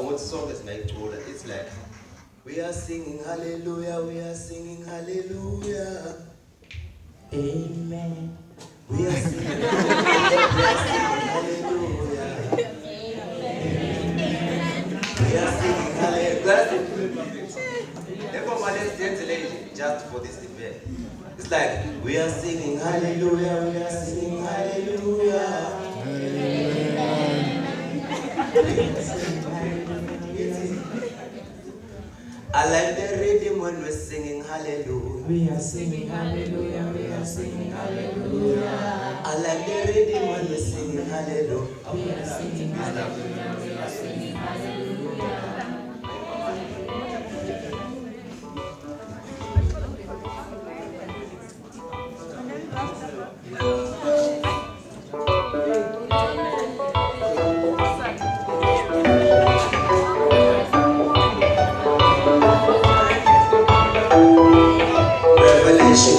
want song is made older. It's like we are singing hallelujah, we are singing hallelujah. Amen. We are singing hallelujah. We are singing hallelujah. Everyone is dancing just for this event. It's like we are singing hallelujah, we are singing hallelujah. I like the rhythm when we're singing hallelujah. We are singing hallelujah, we are singing hallelujah. I like the rhythm when we're singing hallelujah. We are singing hallelujah, we are singing hallelujah. Revelation